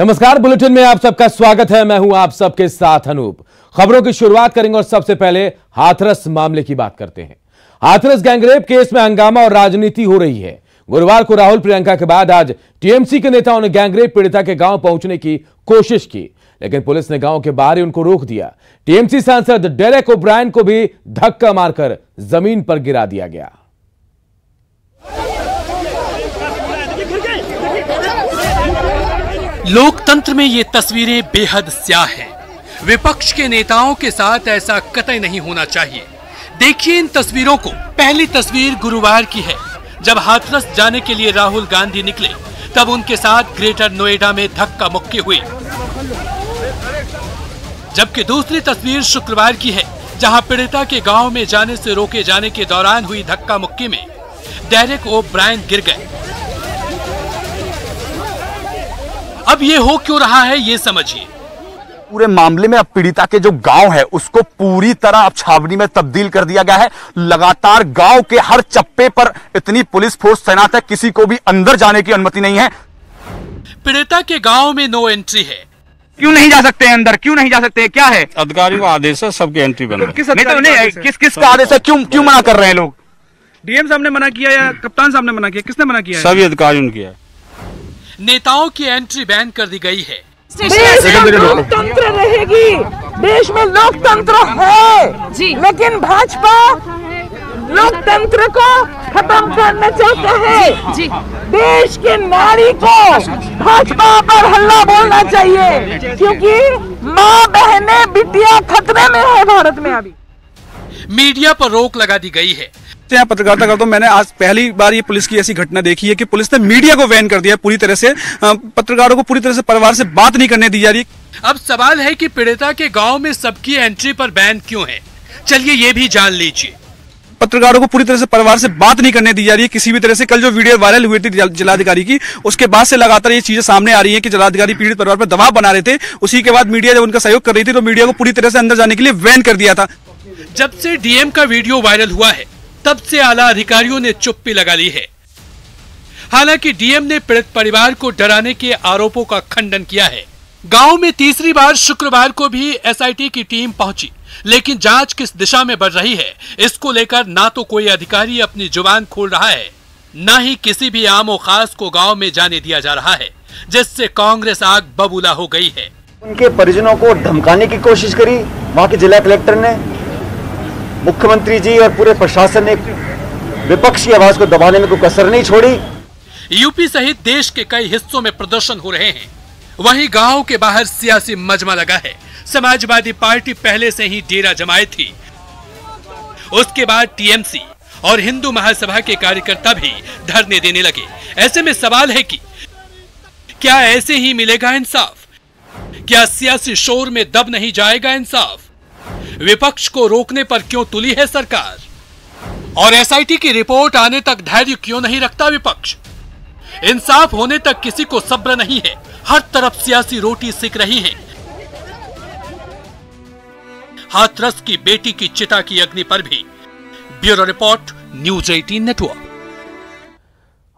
नमस्कार, बुलेटिन में आप सबका स्वागत है। मैं हूं आप सबके साथ अनूप। खबरों की शुरुआत करेंगे और सबसे पहले हाथरस मामले की बात करते हैं। हाथरस गैंगरेप केस में हंगामा और राजनीति हो रही है। गुरुवार को राहुल प्रियंका के बाद आज टीएमसी के नेताओं ने गैंगरेप पीड़िता के गांव पहुंचने की कोशिश की, लेकिन पुलिस ने गांव के बाहर ही उनको रोक दिया। टीएमसी सांसद डेरेक ओब्रायन को भी धक्का मारकर जमीन पर गिरा दिया गया। लोकतंत्र में ये तस्वीरें बेहद स्याह हैं। विपक्ष के नेताओं के साथ ऐसा कतई नहीं होना चाहिए। देखिए इन तस्वीरों को। पहली तस्वीर गुरुवार की है, जब हाथरस जाने के लिए राहुल गांधी निकले, तब उनके साथ ग्रेटर नोएडा में धक्का मुक्की हुई। जबकि दूसरी तस्वीर शुक्रवार की है, जहां पीड़िता के गांव में जाने से रोके जाने के दौरान हुई धक्का मुक्की में डेरेक ओब्रायन गिर गए। अब ये हो क्यों रहा है, ये समझिए। पूरे मामले में अब पीड़िता के जो गांव है उसको पूरी तरह अब छावनी में तब्दील कर दिया गया है। लगातार गांव के हर चप्पे पर इतनी पुलिस फोर्स तैनात है, किसी को भी अंदर जाने की अनुमति नहीं है। पीड़िता के गांव में नो एंट्री है। क्यों नहीं जा सकते अंदर, क्यों नहीं जा सकते, क्या है? अधिकारियों का आदेश है, सबकी एंट्री बंद है। किसका आदेश है? क्यों मना कर रहे हैं लोग? डीएम साहब ने मना किया या कप्तान साहब ने मना किया? किसने मना किया? सभी अधिकारियों ने किया। नेताओं की एंट्री बैन कर दी गई है। देश में लोकतंत्र रहेगी, देश में लोकतंत्र है जी, लेकिन भाजपा लोकतंत्र को खत्म करना चाहता है जी। देश के नारी को भाजपा पर हल्ला बोलना चाहिए, क्योंकि माँ बहने बिटिया खतरे में है भारत में। अभी मीडिया पर रोक लगा दी गई है। यहाँ पत्रकारिता करता हूँ, मैंने आज पहली बार ये पुलिस की ऐसी घटना देखी है कि पुलिस ने मीडिया को बैन कर दिया पूरी तरह से। पत्रकारों को पूरी तरह से परिवार से बात नहीं करने दी जा रही। अब सवाल है कि पीड़िता के गांव में सबकी एंट्री पर बैन क्यों है। चलिए ये भी जान लीजिए। पत्रकारों को पूरी तरह से परिवार से बात नहीं करने दी जा रही है किसी भी तरह से। कल जो वीडियो वायरल हुई थी जिलाधिकारी की, उसके बाद से लगातार ये चीजें सामने आ रही है कि जिलाधिकारी पीड़ित परिवार पर दबाव बना रहे थे। उसी के बाद मीडिया जब उनका सहयोग कर रही थी तो मीडिया को पूरी तरह से अंदर जाने के लिए बैन कर दिया था। जब से डीएम का वीडियो वायरल हुआ है, तब से आला अधिकारियों ने चुप्पी लगा ली है। हालांकि डीएम ने पीड़ित परिवार को डराने के आरोपों का खंडन किया है। गांव में तीसरी बार शुक्रवार को भी एसआईटी की टीम पहुंची, लेकिन जांच किस दिशा में बढ़ रही है, इसको लेकर ना तो कोई अधिकारी अपनी जुबान खोल रहा है, ना ही किसी भी आम और खास को गांव में जाने दिया जा रहा है, जिससे कांग्रेस आग बबूला हो गई है। उनके परिजनों को धमकाने की कोशिश करी वहां के जिला कलेक्टर ने। मुख्यमंत्री जी और पूरे प्रशासन ने विपक्ष की आवाज को दबाने में कोई कसर नहीं छोड़ी। यूपी सहित देश के कई हिस्सों में प्रदर्शन हो रहे हैं। वहीं गांव के बाहर सियासी मजमा लगा है। समाजवादी पार्टी पहले से ही डेरा जमाए थी। उसके बाद टीएमसी और हिंदू महासभा के कार्यकर्ता भी धरने देने लगे। ऐसे में सवाल है कि क्या ऐसे ही मिलेगा इंसाफ? क्या सियासी शोर में दब नहीं जाएगा इंसाफ? विपक्ष को रोकने पर क्यों तुली है सरकार? और एसआईटी की रिपोर्ट आने तक धैर्य क्यों नहीं रखता विपक्ष? इंसाफ होने तक किसी को सब्र नहीं है। हर तरफ सियासी रोटी सेक रही है। हाथरस की बेटी की चिता की अग्नि पर भी। Bureau report, news 18 network.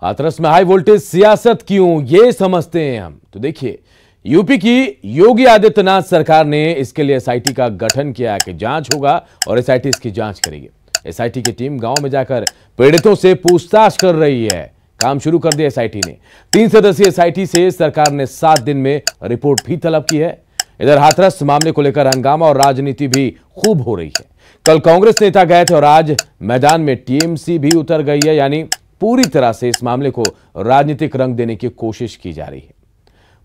Hathras में हाई वोल्टेज सियासत क्यों, ये समझते हैं हम। तो देखिए, यूपी की योगी आदित्यनाथ सरकार ने इसके लिए एसआईटी का गठन किया कि जांच होगा और एसआईटी इसकी जांच करेगी। एसआईटी की टीम गांव में जाकर पीड़ितों से पूछताछ कर रही है। काम शुरू कर दिया एसआईटी ने। 3 सदस्यीय एसआईटी से सरकार ने 7 दिन में रिपोर्ट भी तलब की है। इधर हाथरस मामले को लेकर हंगामा और राजनीति भी खूब हो रही है। कल कांग्रेस नेता गए थे और आज मैदान में टीएमसी भी उतर गई है। यानी पूरी तरह से इस मामले को राजनीतिक रंग देने की कोशिश की जा रही है।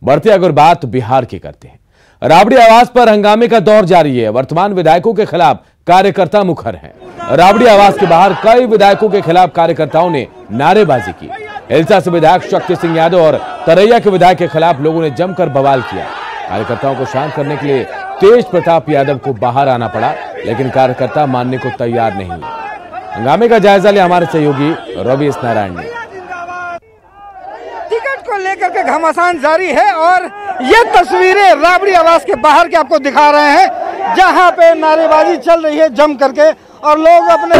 बढ़ते अगर बात बिहार की करते हैं। राबड़ी आवास पर हंगामे का दौर जारी है। वर्तमान विधायकों के खिलाफ कार्यकर्ता मुखर हैं। राबड़ी आवास के बाहर कई विधायकों के खिलाफ कार्यकर्ताओं ने नारेबाजी की। हिलसा से विधायक शक्ति सिंह यादव और तरैया के विधायक के खिलाफ लोगों ने जमकर बवाल किया। कार्यकर्ताओं को शांत करने के लिए तेज प्रताप यादव को बाहर आना पड़ा, लेकिन कार्यकर्ता मानने को तैयार नहीं है। हंगामे का जायजा लिया हमारे सहयोगी रवि नारायण ने। टिकट को लेकर के घमासान जारी है और ये तस्वीरें राबड़ी आवास के बाहर के आपको दिखा रहे हैं, जहां पे नारेबाजी चल रही है जम करके और लोग अपने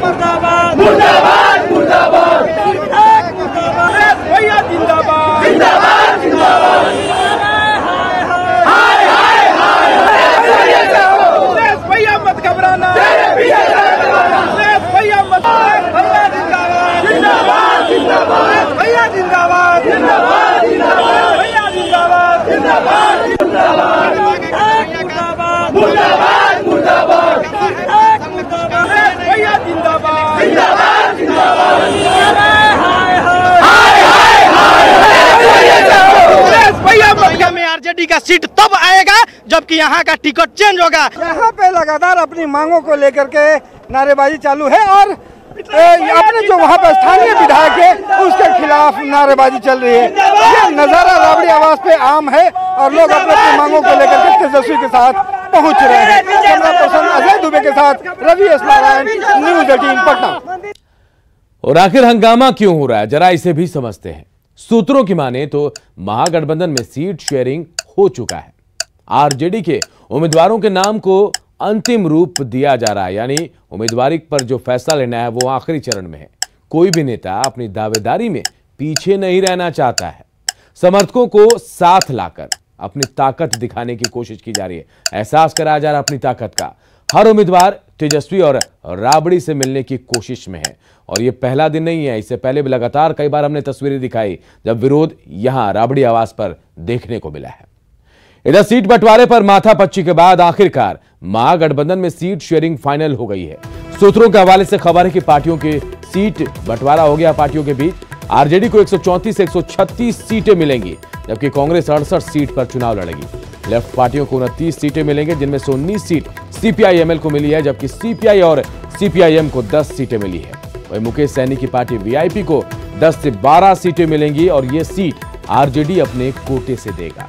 जिंदाबाद यहाँ का टिकट चेंज होगा। यहाँ पे लगातार अपनी मांगों को लेकर के नारेबाजी चालू है और अपने जो वहाँ पर स्थानीय विधायक है उसके खिलाफ नारेबाजी चल रही है। ये नजारा राबड़ी आवास पे आम है और लोग अपनी अपनी मांगों को लेकर के तेजस्वी के साथ पहुंच रहे हैं। कैमरा पर्सन अजय दुबे के साथ रवि एस नारायण, न्यूज़ 18 पटना। और आखिर हंगामा क्यों हो रहा है, जरा इसे भी समझते हैं। सूत्रों की माने तो महागठबंधन में सीट शेयरिंग हो चुका है। आरजेडी के उम्मीदवारों के नाम को अंतिम रूप दिया जा रहा है, यानी उम्मीदवारी पर जो फैसला लेना है वो आखिरी चरण में है। कोई भी नेता अपनी दावेदारी में पीछे नहीं रहना चाहता है। समर्थकों को साथ लाकर अपनी ताकत दिखाने की कोशिश की जा रही है, एहसास कराया जा रहा है अपनी ताकत का। हर उम्मीदवार तेजस्वी और राबड़ी से मिलने की कोशिश में है और ये पहला दिन नहीं है। इससे पहले भी लगातार कई बार हमने तस्वीरें दिखाई जब विरोध यहां राबड़ी आवास पर देखने को मिला है। इधर सीट बंटवारे पर माथापच्ची के बाद आखिरकार महागठबंधन में सीट शेयरिंग फाइनल हो गई है। सूत्रों के हवाले से खबर है कि पार्टियों के सीट बंटवारा हो गया। पार्टियों के बीच आरजेडी को 134 से 136 सीटें मिलेंगी, जबकि कांग्रेस 68 सीट पर चुनाव लड़ेगी। लेफ्ट पार्टियों को 29 सीटें मिलेंगी, जिनमें से 19 सीट सीपीआईएमएल को मिली है, जबकि सीपीआई और सीपीआईएम को 10 सीटें मिली है। वहीं मुकेश सहनी की पार्टी वीआईपी को 10 से 12 सीटें मिलेंगी और यह सीट आरजेडी अपने कोटे से देगा।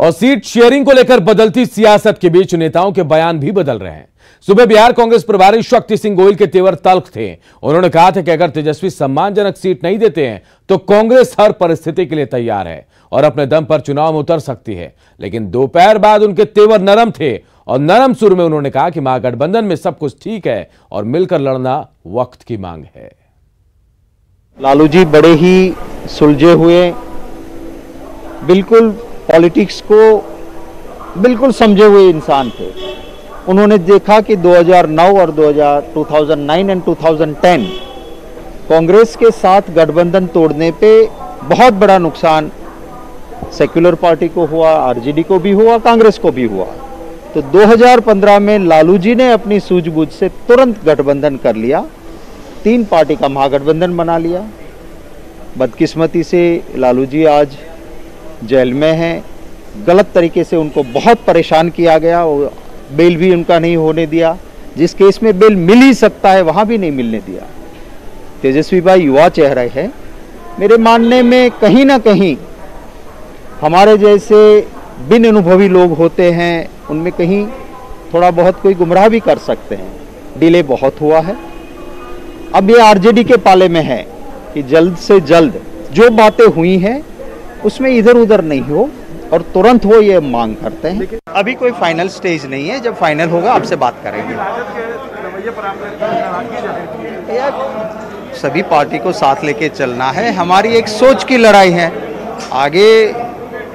और सीट शेयरिंग को लेकर बदलती सियासत के बीच नेताओं के बयान भी बदल रहे हैं। सुबह बिहार कांग्रेस प्रभारी शक्ति सिंह गोहिल के तेवर तल्ख थे। उन्होंने कहा था कि अगर तेजस्वी सम्मानजनक सीट नहीं देते हैं तो कांग्रेस हर परिस्थिति के लिए तैयार है और अपने दम पर चुनाव में उतर सकती है। लेकिन दोपहर बाद उनके तेवर नरम थे और नरम सुर में उन्होंने कहा कि महागठबंधन में सब कुछ ठीक है और मिलकर लड़ना वक्त की मांग है। लालू जी बड़े ही सुलझे हुए, बिल्कुल पॉलिटिक्स को बिल्कुल समझे हुए इंसान थे। उन्होंने देखा कि 2009 और 2009 एंड 2010 कांग्रेस के साथ गठबंधन तोड़ने पे बहुत बड़ा नुकसान सेक्युलर पार्टी को हुआ, आरजेडी को भी हुआ, कांग्रेस को भी हुआ। तो 2015 में लालू जी ने अपनी सूझबूझ से तुरंत गठबंधन कर लिया, 3 पार्टी का महागठबंधन बना लिया। बदकिस्मती से लालू जी आज जेल में हैं। गलत तरीके से उनको बहुत परेशान किया गया, बेल भी उनका नहीं होने दिया। जिस केस में बेल मिल ही सकता है वहां भी नहीं मिलने दिया। तेजस्वी भाई युवा चेहरा है, मेरे मानने में कहीं ना कहीं हमारे जैसे बिन अनुभवी लोग होते हैं, उनमें कहीं थोड़ा बहुत कोई गुमराह भी कर सकते हैं। डिले बहुत हुआ है। अब ये आरजेडी के पाले में है कि जल्द से जल्द जो बातें हुई हैं उसमें इधर उधर नहीं हो और तुरंत हो, ये मांग करते हैं। अभी कोई फाइनल स्टेज नहीं है, जब फाइनल होगा आपसे बात करेंगे। सभी पार्टी को साथ लेके चलना है, हमारी एक सोच की लड़ाई है। आगे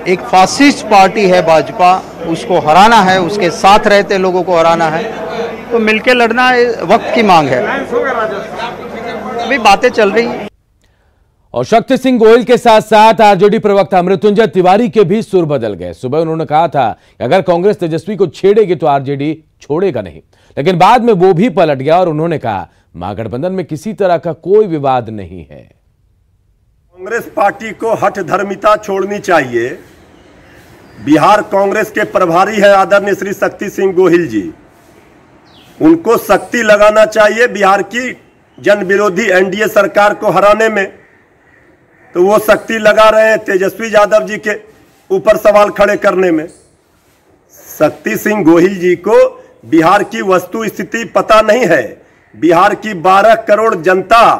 एक फासिस्ट पार्टी है भाजपा, उसको हराना है, उसके साथ रहते लोगों को हराना है, तो मिलके लड़ना वक्त की मांग है। अभी बातें चल रही हैं। और शक्ति सिंह गोहिल के साथ साथ आरजेडी प्रवक्ता मृत्युंजय तिवारी के भी सुर बदल गए। सुबह उन्होंने कहा था कि अगर कांग्रेस तेजस्वी को छेड़ेगी तो आरजेडी छोड़ेगा नहीं, लेकिन बाद में वो भी पलट गया और उन्होंने कहा महागठबंधन में किसी तरह का कोई विवाद नहीं है। कांग्रेस पार्टी को हठधर्मिता छोड़नी चाहिए। बिहार कांग्रेस के प्रभारी है आदरणीय श्री शक्ति सिंह गोहिल जी, उनको शक्ति लगाना चाहिए बिहार की जन विरोधी एनडीए सरकार को हराने में। तो वो शक्ति लगा रहे हैं तेजस्वी यादव जी के ऊपर सवाल खड़े करने में। शक्ति सिंह गोहिल जी को बिहार की वस्तु स्थिति पता नहीं है। बिहार की 12 करोड़ जनता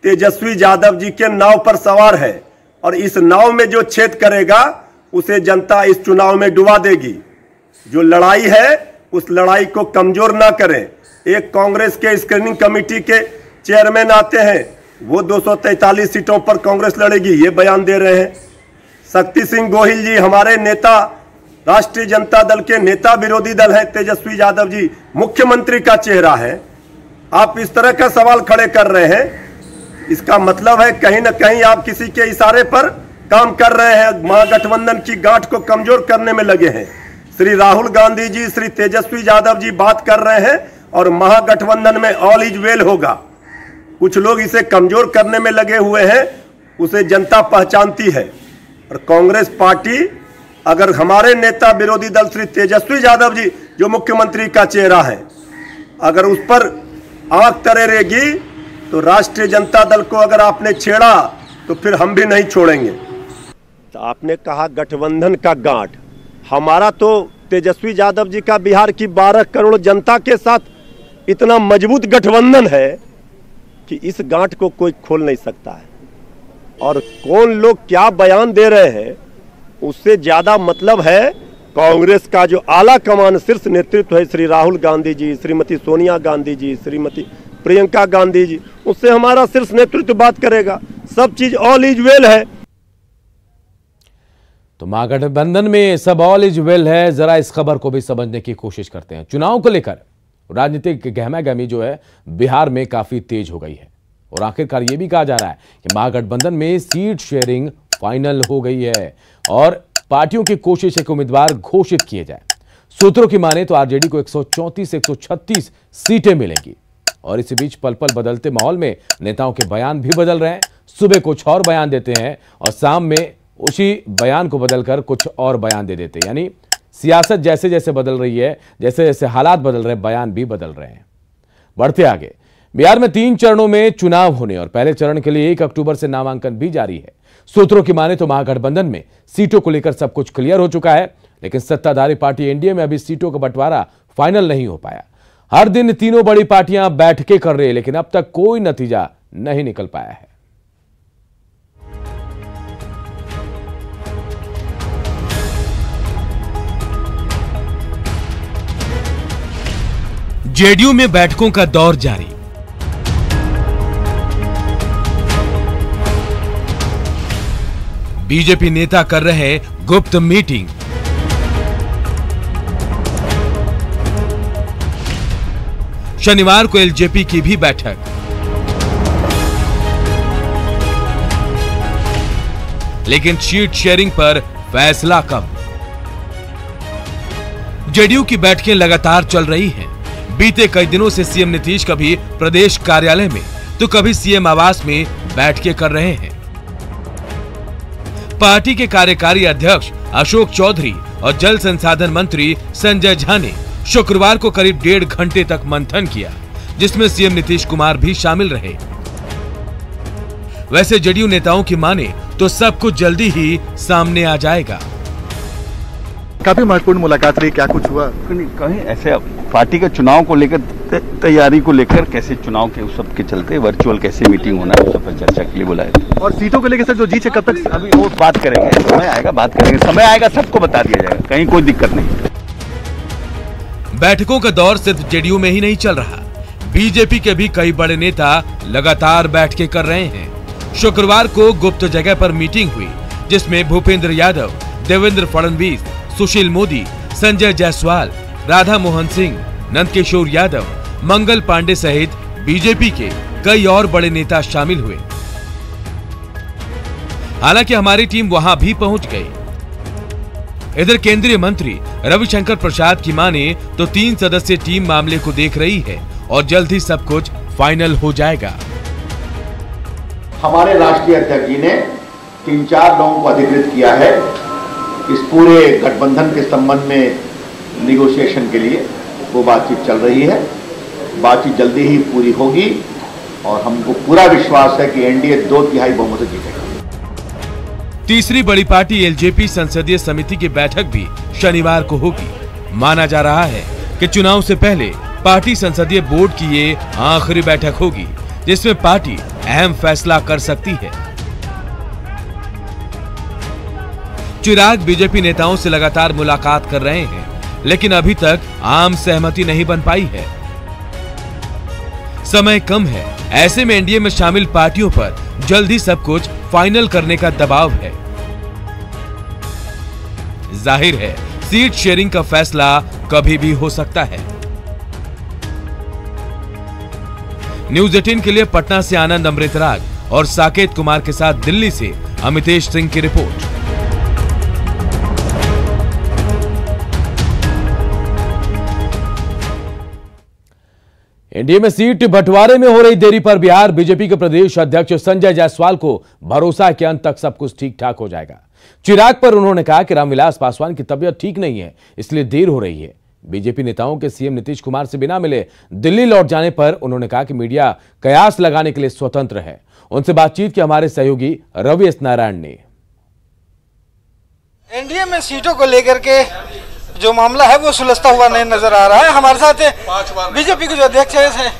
तेजस्वी यादव जी के नाव पर सवार है और इस नाव में जो छेद करेगा उसे जनता इस चुनाव में डुबा देगी। जो लड़ाई है उस लड़ाई को कमजोर ना करें। एक कांग्रेस के स्क्रीनिंग कमेटी के चेयरमैन आते हैं, वो 243 सीटों पर कांग्रेस लड़ेगी, ये बयान दे रहे हैं। शक्ति सिंह गोहिल जी हमारे नेता, राष्ट्रीय जनता दल के नेता विरोधी दल है। तेजस्वी यादव जी मुख्यमंत्री का चेहरा है। आप इस तरह का सवाल खड़े कर रहे हैं, इसका मतलब है कहीं ना कहीं आप किसी के इशारे पर काम कर रहे हैं, महागठबंधन की गांठ को कमजोर करने में लगे हैं। श्री राहुल गांधी जी, श्री तेजस्वी यादव जी बात कर रहे हैं और महागठबंधन में ऑल इज वेल होगा। कुछ लोग इसे कमजोर करने में लगे हुए हैं उसे जनता पहचानती है। और कांग्रेस पार्टी, अगर हमारे नेता विरोधी दल श्री तेजस्वी यादव जी जो मुख्यमंत्री का चेहरा है, अगर उस पर आंख तरेगी तो राष्ट्रीय जनता दल को अगर आपने छेड़ा तो फिर हम भी नहीं छोड़ेंगे। तो आपने कहा गठबंधन का गांठ, हमारा तो तेजस्वी यादव जी का बिहार की 12 करोड़ जनता के साथ इतना मजबूत गठबंधन है कि इस गांठ को कोई खोल नहीं सकता है। और कौन लोग क्या बयान दे रहे हैं उससे ज्यादा मतलब है कांग्रेस का जो आला कमान शीर्ष नेतृत्व है, श्री राहुल गांधी जी, श्रीमती सोनिया गांधी जी, श्रीमती प्रियंका गांधी जी, उससे हमारा शीर्ष नेतृत्व बात करेगा। सब चीज ऑल इज वेल है। तो महागठबंधन में सब ऑल इज वेल है। जरा इस खबर को भी समझने की कोशिश करते हैं। चुनाव को लेकर राजनीतिक गहमागहमी जो है बिहार में काफी तेज हो गई है और आखिरकार यह भी कहा जा रहा है कि महागठबंधन में सीट शेयरिंग फाइनल हो गई है और पार्टियों की कोशिश है कि उम्मीदवार घोषित किए जाए। सूत्रों की माने तो आरजेडी को 134 से 136 सीटें मिलेंगी और इसी बीच पल पल बदलते माहौल में नेताओं के बयान भी बदल रहे हैं। सुबह कुछ और बयान देते हैं और शाम में उसी बयान को बदलकर कुछ और बयान दे देते हैं। यानी सियासत जैसे जैसे बदल रही है, जैसे जैसे हालात बदल रहे हैं, बयान भी बदल रहे हैं। बढ़ते आगे, बिहार में 3 चरणों में चुनाव होने और पहले चरण के लिए 1 अक्टूबर से नामांकन भी जारी है। सूत्रों की माने तो महागठबंधन में सीटों को लेकर सब कुछ क्लियर हो चुका है, लेकिन सत्ताधारी पार्टी एनडीए में अभी सीटों का बंटवारा फाइनल नहीं हो पाया। हर दिन तीनों बड़ी पार्टियां बैठकें कर रही है, लेकिन अब तक कोई नतीजा नहीं निकल पाया है। जेडीयू में बैठकों का दौर जारी। बीजेपी नेता कर रहे गुप्त मीटिंग। शनिवार को एलजेपी की भी बैठक। लेकिन सीट शेयरिंग पर फैसला कब? जेडीयू की बैठकें लगातार चल रही हैं। बीते कई दिनों से सीएम नीतीश कभी प्रदेश कार्यालय में तो कभी सीएम आवास में बैठकें कर रहे हैं। पार्टी के कार्यकारी अध्यक्ष अशोक चौधरी और जल संसाधन मंत्री संजय झा ने शुक्रवार को करीब 1.5 घंटे तक मंथन किया, जिसमें सीएम नीतीश कुमार भी शामिल रहे। वैसे जेडीयू नेताओं की माने तो सब कुछ जल्दी ही सामने आ जाएगा। काफी महत्वपूर्ण मुलाकात रही, क्या कुछ हुआ? कहीं ऐसे पार्टी के चुनाव को लेकर तैयारी को लेकर कैसे चुनाव के उस सब के चलते वर्चुअल कैसे मीटिंग होना है, उस सब पर चर्चा के लिए बुलाया था। और सीटों को लेकर सर जो जीत है कब तक? अभी वो बात करेंगे, समय आएगा बात करेंगे, समय आएगा सबको बता दिया जाएगा, कहीं कोई दिक्कत नहीं। बैठकों का दौर सिर्फ जेडीयू में ही नहीं चल रहा, बीजेपी के भी कई बड़े नेता लगातार बैठकें कर रहे हैं। शुक्रवार को गुप्त जगह पर मीटिंग हुई, जिसमें भूपेंद्र यादव, देवेंद्र फडणवीस, सुशील मोदी, संजय जायसवाल, राधा मोहन सिंह, नंदकिशोर यादव, मंगल पांडे सहित बीजेपी के कई और बड़े नेता शामिल हुए। हालांकि हमारी टीम वहां भी पहुंच गई। इधर केंद्रीय मंत्री रविशंकर प्रसाद की माने तो 3 सदस्यीय टीम मामले को देख रही है और जल्द ही सब कुछ फाइनल हो जाएगा। हमारे राष्ट्रीय अध्यक्ष जी ने 3-4 लोगों को अधिकृत किया है इस पूरे गठबंधन के संबंध में निगोशिएशन के लिए। वो बातचीत चल रही है, बातचीत जल्दी ही पूरी होगी और हमको पूरा विश्वास है कि एनडीए 2/3 बहुमत से जीतेगा। तीसरी बड़ी पार्टी एलजेपी संसदीय समिति की बैठक भी शनिवार को होगी। माना जा रहा है कि चुनाव से पहले पार्टी संसदीय बोर्ड की ये आखिरी बैठक होगी, जिसमें पार्टी अहम फैसला कर सकती है। चिराग बीजेपी नेताओं से लगातार मुलाकात कर रहे हैं, लेकिन अभी तक आम सहमति नहीं बन पाई है। समय कम है, ऐसे में एनडीए में शामिल पार्टियों पर जल्द ही सब कुछ फाइनल करने का दबाव है। जाहिर है सीट शेयरिंग का फैसला कभी भी हो सकता है। न्यूज 18 के लिए पटना से आनंद अमृतराज और साकेत कुमार के साथ दिल्ली से अमितेश सिंह की रिपोर्ट। एनडीए में सीट बंटवारे में हो रही देरी पर बिहार बीजेपी के प्रदेश अध्यक्ष संजय जायसवाल को भरोसा है कि अंत तक सब कुछ ठीक ठाक हो जाएगा। चिराग पर उन्होंने कहा कि रामविलास पासवान की तबीयत ठीक नहीं है, इसलिए देर हो रही है। बीजेपी नेताओं के सीएम नीतीश कुमार से बिना मिले दिल्ली लौट जाने पर उन्होंने कहा कि मीडिया कयास लगाने के लिए स्वतंत्र है। उनसे बातचीत की हमारे सहयोगी रवि एस नारायण ने। एनडीए में सीटों को लेकर के जो मामला है वो सुलझता हुआ नहीं नजर आ रहा है। हमारे साथ बीजेपी के जो अध्यक्ष है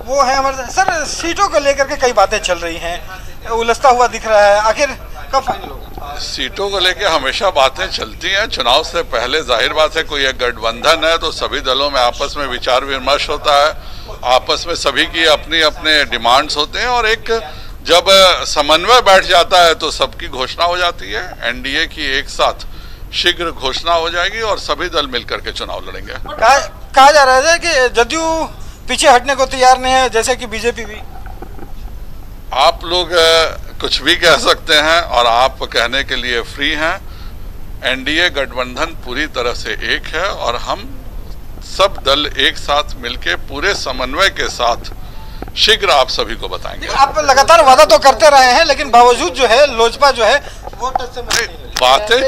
वो है हमारे सर, सीटों को लेकर के कई बातें चल रही हैं, उलझता हुआ दिख रहा है, आखिर कब फाइनल होगा? सीटों को लेकर हमेशा बातें चलती हैं। चुनाव से पहले जाहिर बात है कोई एक गठबंधन है तो सभी दलों में आपस में विचार विमर्श होता है, आपस में सभी की अपनी अपने डिमांड्स होते हैं और एक जब समन्वय बैठ जाता है तो सबकी घोषणा हो जाती है। एनडीए की एक साथ शीघ्र घोषणा हो जाएगी और सभी दल मिलकर के चुनाव लड़ेंगे। कहा जा रहा है कि जदयू पीछे हटने को तैयार नहीं है, जैसे कि बीजेपी भी। आप लोग कुछ भी कह सकते हैं और आप कहने के लिए फ्री हैं। एनडीए गठबंधन पूरी तरह से एक है और हम सब दल एक साथ मिलके पूरे समन्वय के साथ शीघ्र आप सभी को बताएंगे। आप लगातार वादा तो करते रहे हैं लेकिन बावजूद जो है लोजपा जो है वो बातें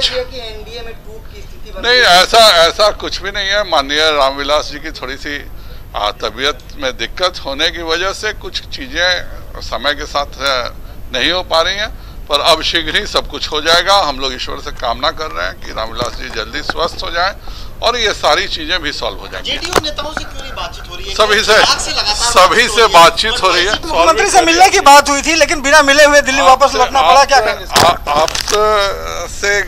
नहीं, ऐसा कुछ भी नहीं है। माननीय रामविलास जी की थोड़ी सी तबीयत में दिक्कत होने की वजह से कुछ चीजें समय के साथ नहीं हो पा रही हैं, पर अब शीघ्र ही सब कुछ हो जाएगा। हम लोग ईश्वर से कामना कर रहे हैं कि रामविलास जी जल्दी स्वस्थ हो जाएं और ये सारी चीजें भी सॉल्व हो जाएंगी। जेडीयू नेताओं से क्यों नहीं बातचीत हो रही है? सभी से बातचीत हो रही है। मुख्यमंत्री से मिलने की बात हुई थी लेकिन बिना मिले हुए दिल्ली वापस लौटना पड़ा, क्या करें? आप से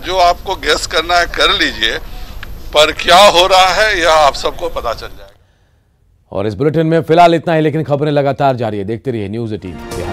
जो आपको गेस करना है कर लीजिए, पर क्या हो रहा है यह आप सबको पता चल जाएगा। और इस बुलेटिन में फिलहाल इतना ही, लेकिन खबरें लगातार जारी है। देखते रहिए न्यूज़ 18।